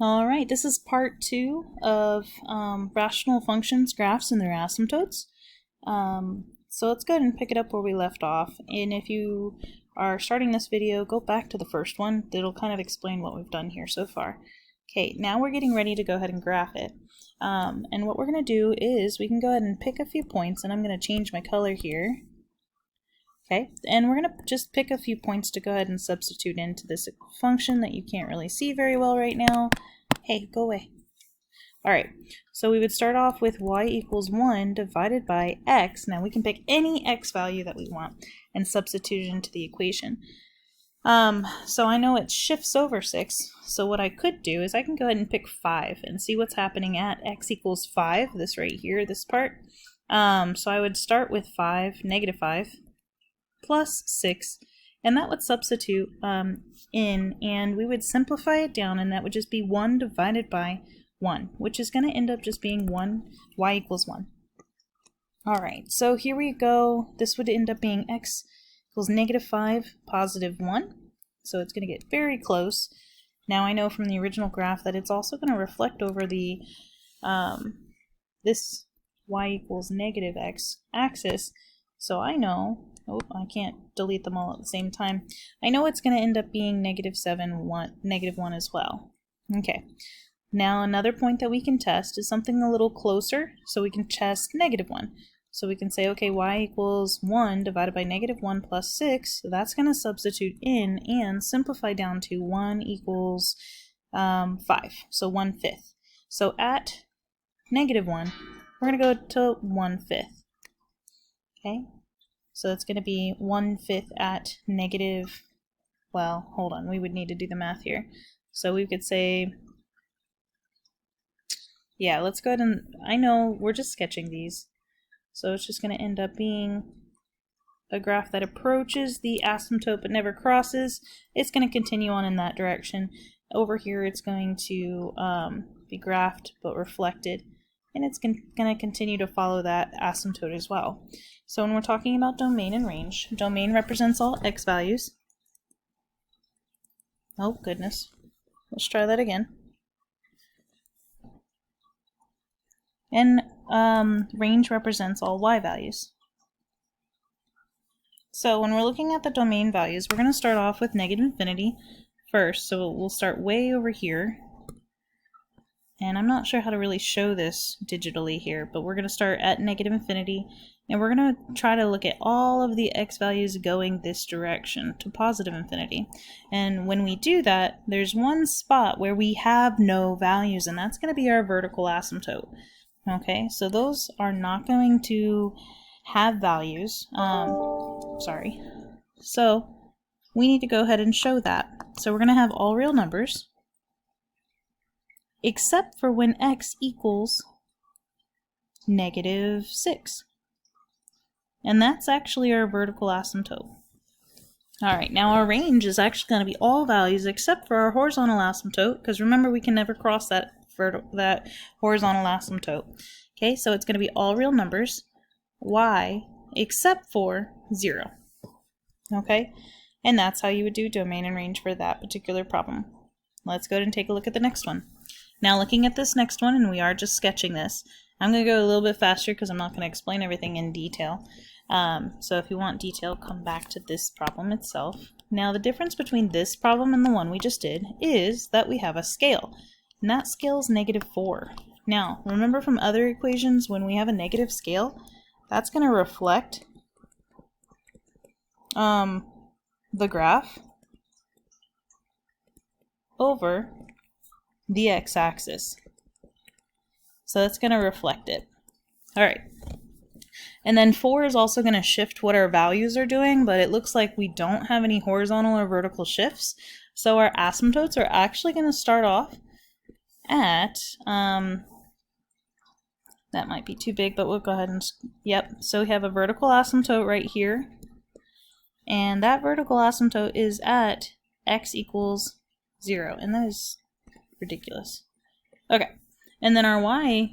All right, this is part 2 of rational functions, graphs, and their asymptotes. So let's go ahead and pick it up where we left off. And if you are starting this video, go back to the first one. It'll kind of explain what we've done here so far. Okay, now we're getting ready to go ahead and graph it. And what we're going to do is we can go ahead and pick a few points, and I'm going to change my color here. Okay, and we're going to just pick a few points to go ahead and substitute into this function that you can't really see very well right now. Hey, go away. Alright, so we would start off with y equals 1 divided by x. Now we can pick any x value that we want and substitute it into the equation. So I know it shifts over 6, so what I could do is I can go ahead and pick 5 and see what's happening at x equals 5, this right here, this part. So I would start with 5, negative 5, plus 6, and that would substitute in, and we would simplify it down, and that would just be 1 divided by 1, which is going to end up just being 1, y equals 1. Alright, so here we go. This would end up being x equals negative 5, positive 1, so it's going to get very close. Now I know from the original graph that it's also going to reflect over the this y equals negative x axis, so I know, oh, I can't delete them all at the same time. I know it's going to end up being negative 7, 1, negative 1 as well. Okay, now another point that we can test is something a little closer, so we can test negative 1. So we can say, okay, y equals 1 divided by negative 1 plus 6, so that's going to substitute in and simplify down to 1 equals 5, so 1/5. So at negative 1, we're going to go to 1/5. Okay, so it's going to be 1/5 at negative, well, hold on, we would need to do the math here. So we could say, yeah, let's go ahead and, I know we're just sketching these. So it's just going to end up being a graph that approaches the asymptote but never crosses. It's going to continue on in that direction. Over here it's going to be graphed but reflected. And it's going to continue to follow that asymptote as well. So when we're talking about domain and range, domain represents all x values. Oh goodness, let's try that again. And range represents all y values. So when we're looking at the domain values, we're going to start off with negative infinity first. So we'll start way over here. And I'm not sure how to really show this digitally here, but we're going to start at negative infinity, and we're going to try to look at all of the x values going this direction to positive infinity. And when we do that, there's one spot where we have no values, and that's going to be our vertical asymptote. Okay, so those are not going to have values. Sorry. So we need to go ahead and show that. So we're going to have all real numbers, except for when x equals negative 6. And that's actually our vertical asymptote. Alright, now our range is actually going to be all values except for our horizontal asymptote, because remember we can never cross that horizontal asymptote. Okay, so it's going to be all real numbers, y, except for 0. Okay, and that's how you would do domain and range for that particular problem. Let's go ahead and take a look at the next one. Now looking at this next one, and we are just sketching this, I'm going to go a little bit faster because I'm not going to explain everything in detail. So if you want detail, come back to this problem itself. Now the difference between this problem and the one we just did is that we have a scale, and that scale is negative 4. Now remember from other equations, when we have a negative scale, that's going to reflect the graph over the x-axis. So that's going to reflect it. Alright. And then 4 is also going to shift what our values are doing, but it looks like we don't have any horizontal or vertical shifts. So our asymptotes are actually going to start off at, that might be too big, but we'll go ahead and, yep. So we have a vertical asymptote right here. And that vertical asymptote is at x equals 0. And that is ridiculous. Okay, and then our y,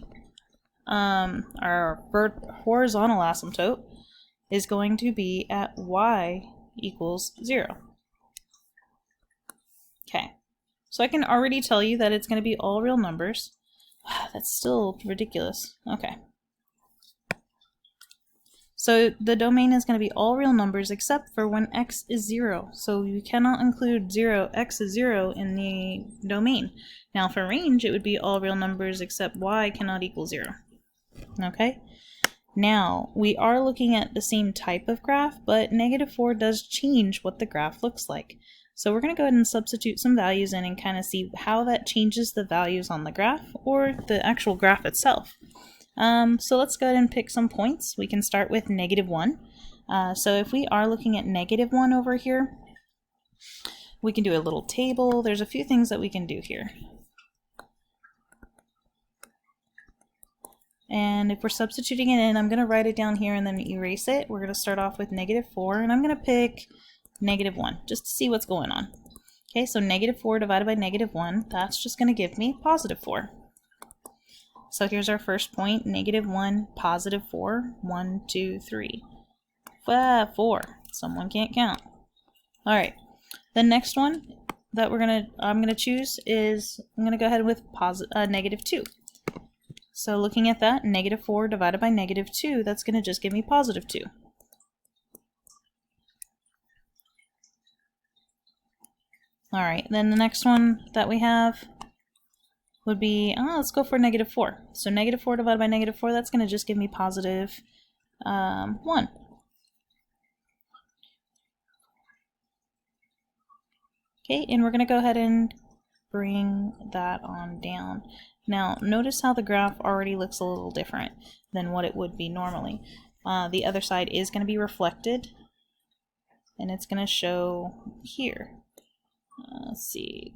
our horizontal asymptote is going to be at y equals 0. Okay, So I can already tell you that it's going to be all real numbers. That's still ridiculous. Okay. So the domain is going to be all real numbers except for when x is 0. So you cannot include 0, x is 0 in the domain. Now for range, it would be all real numbers except y cannot equal 0. Okay? Now, we are looking at the same type of graph, but -4 does change what the graph looks like. So we're going to go ahead and substitute some values in and kind of see how that changes the values on the graph or the actual graph itself. So let's go ahead and pick some points. We can start with -1. So if we are looking at -1 over here, we can do a little table. There's a few things that we can do here. And if we're substituting it in, I'm going to write it down here and then erase it. We're going to start off with -4, and I'm going to pick -1 just to see what's going on. Okay, so -4 divided by -1, that's just going to give me +4. So here's our first point, -1, +4, 1, 2, 3. 4. Someone can't count. All right, the next one that I'm gonna choose is I'm gonna go ahead with -2. So looking at that, -4 divided by -2, that's gonna just give me +2. All right, then the next one that we have would be, let's go for -4. So -4 divided by -4, that's going to just give me +1. Okay, and we're going to go ahead and bring that on down. Now, notice how the graph already looks a little different than what it would be normally. The other side is going to be reflected, and it's going to show here. Let's see,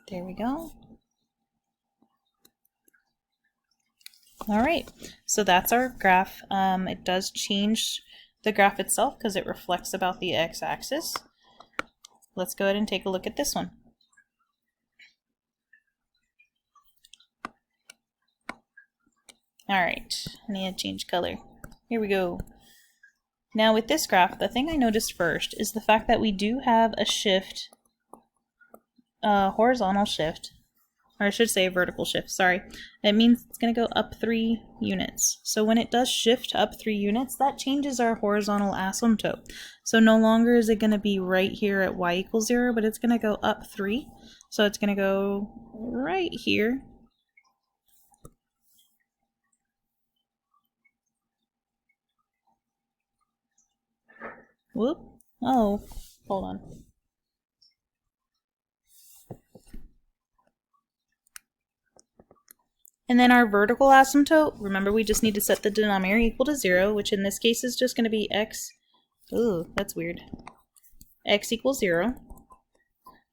there we go. All right, so that's our graph. It does change the graph itself because it reflects about the x-axis. Let's go ahead and take a look at this one. All right, I need to change color. Here we go. Now with this graph, the thing I noticed first is the fact that we do have a shift, horizontal shift, or I should say a vertical shift, sorry. It means it's going to go up 3 units. So when it does shift up 3 units, that changes our horizontal asymptote. So no longer is it going to be right here at y equals 0, but it's going to go up 3. So it's going to go right here. Whoop. Oh, hold on. And then our vertical asymptote, remember we just need to set the denominator equal to 0, which in this case is just going to be x. Ooh, that's weird. X equals 0.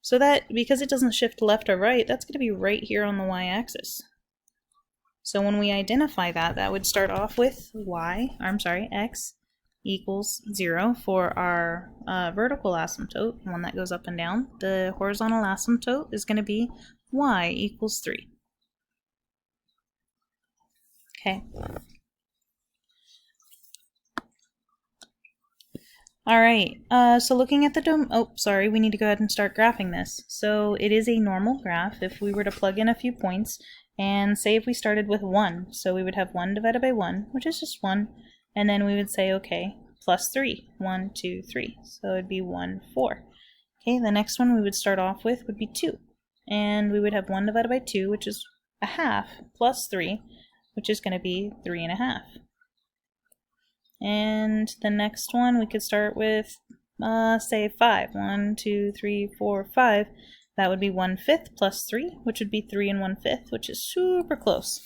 So that, because it doesn't shift left or right, that's going to be right here on the y-axis. So when we identify that, that would start off with x equals 0 for our vertical asymptote, one that goes up and down. The horizontal asymptote is going to be y equals 3. Okay. All right, so looking at the we need to go ahead and start graphing this. So it is a normal graph. If we were to plug in a few points, and say if we started with 1, so we would have 1 divided by 1, which is just 1, and then we would say, okay, plus 3, 1, 2, 3, so it'd be 1, 4. Okay, the next one we would start off with would be 2, and we would have 1 divided by 2, which is a half, plus 3, which is going to be 3 1/2. And the next one we could start with, say 5. 1, 2, 3, 4, 5. That would be 1/5 plus 3, which would be 3 1/5, which is super close.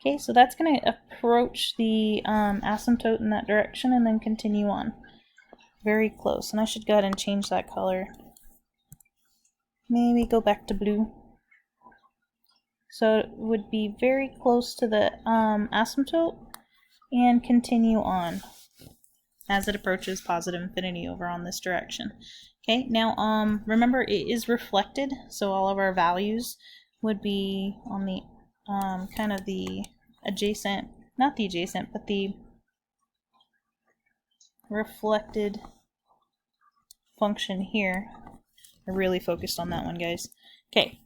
Okay, so that's going to approach the asymptote in that direction and then continue on. Very close. And I should go ahead and change that color. Maybe go back to blue. So it would be very close to the asymptote and continue on as it approaches positive infinity over on this direction. Okay, now remember it is reflected, so all of our values would be on the kind of the adjacent, not the adjacent, but the reflected function here. I really focused on that one, guys. Okay,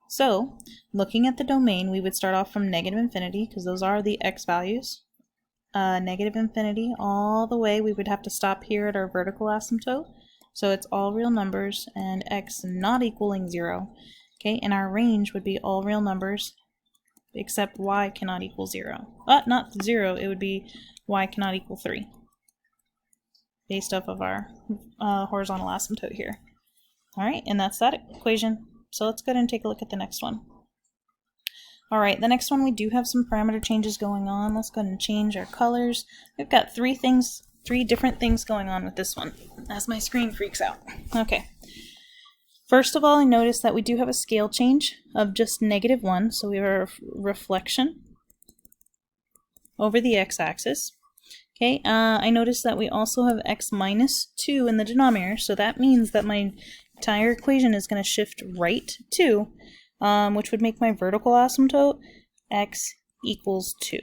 so looking at the domain, we would start off from negative infinity, because those are the x values. Negative infinity all the way. We would have to stop here at our vertical asymptote. So it's all real numbers and x not equaling 0. Okay, and our range would be all real numbers except y cannot equal 0. Not 0, it would be y cannot equal 3. Based off of our horizontal asymptote here. Alright, and that's that equation. So let's go ahead and take a look at the next one. Alright, the next one we do have some parameter changes going on. Let's go ahead and change our colors. We've got three different things going on with this one as my screen freaks out. Okay. First of all, I noticed that we do have a scale change of just -1, so we have a reflection over the x-axis. Okay, I noticed that we also have x minus 2 in the denominator, so that means that my entire equation is going to shift right 2, which would make my vertical asymptote x equals 2.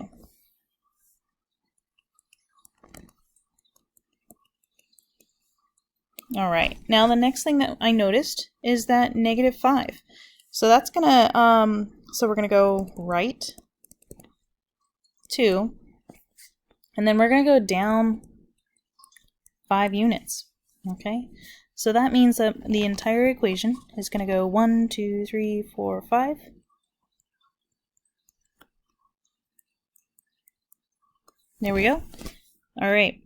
Alright, now the next thing that I noticed is that -5. So that's gonna, so we're gonna go right 2, and then we're gonna go down 5 units. Okay, so that means that the entire equation is gonna go 1, 2, 3, 4, 5. There we go. Alright.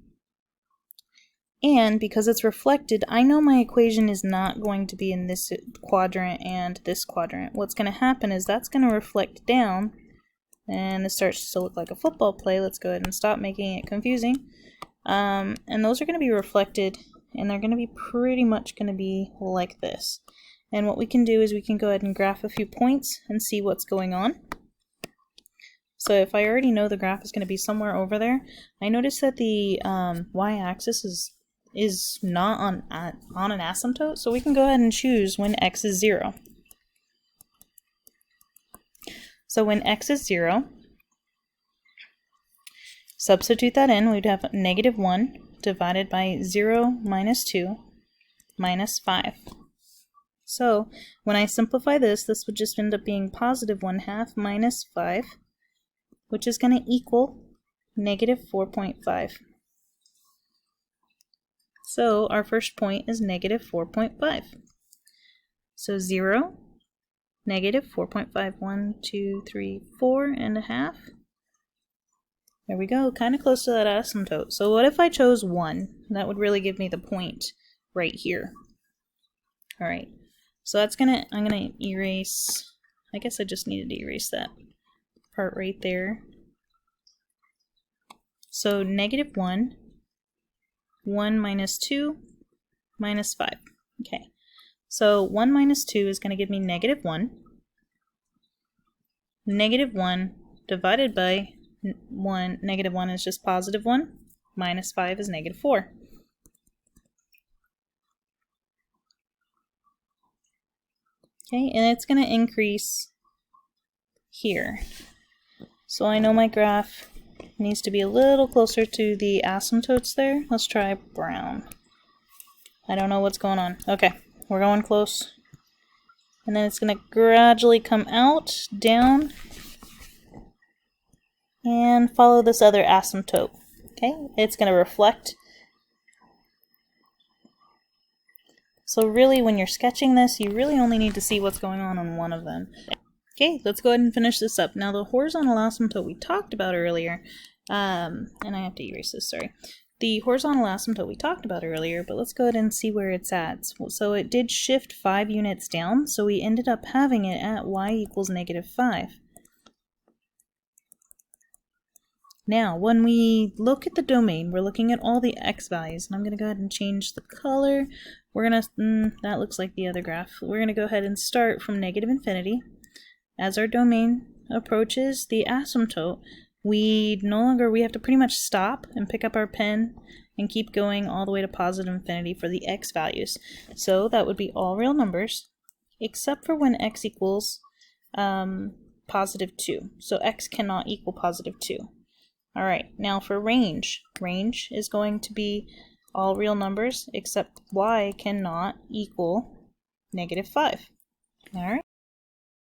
And because it's reflected, I know my equation is not going to be in this quadrant and this quadrant. What's going to happen is that's going to reflect down, and this starts to look like a football play. Let's go ahead and stop making it confusing. And those are going to be reflected, and they're going to be pretty much going to be like this. And what we can do is we can go ahead and graph a few points and see what's going on. So if I already know the graph is going to be somewhere over there, I notice that the y-axis is not on an asymptote, so we can go ahead and choose when x is 0. So when x is 0, substitute that in, we'd have -1 divided by 0 minus 2 minus 5. So when I simplify this, this would just end up being +1/2 minus 5, which is going to equal -4.5. So our first point is -4.5. So 0, -4.5, 1, 2, 3, 4.5. There we go, kind of close to that asymptote. So what if I chose 1? That would really give me the point right here. Alright, so that's I'm gonna erase, I guess I just needed to erase that part right there. So -1, 1 minus 2 minus 5. Okay, so 1 minus 2 is going to give me -1. -1 divided by 1, -1 is just +1, minus 5 is -4. Okay, and it's going to increase here. So I know my graph needs to be a little closer to the asymptotes there. Let's try brown. I don't know what's going on. Okay, we're going close. And then it's going to gradually come out, down, and follow this other asymptote. Okay, it's going to reflect. So really, when you're sketching this, you really only need to see what's going on one of them. Okay, let's go ahead and finish this up. Now the horizontal asymptote we talked about earlier, and I have to erase this, sorry. The horizontal asymptote we talked about earlier, but let's go ahead and see where it's at. So it did shift 5 units down, so we ended up having it at y equals -5. Now, when we look at the domain, we're looking at all the x values, and I'm going to go ahead and change the color. We're going to, that looks like the other graph. We're going to go ahead and start from -infinity. As our domain approaches the asymptote, we have to pretty much stop and pick up our pen and keep going all the way to +infinity for the x values. So that would be all real numbers, except for when x equals +2. So x cannot equal +2. Alright, now for range. Range is going to be all real numbers, except y cannot equal -5. All right.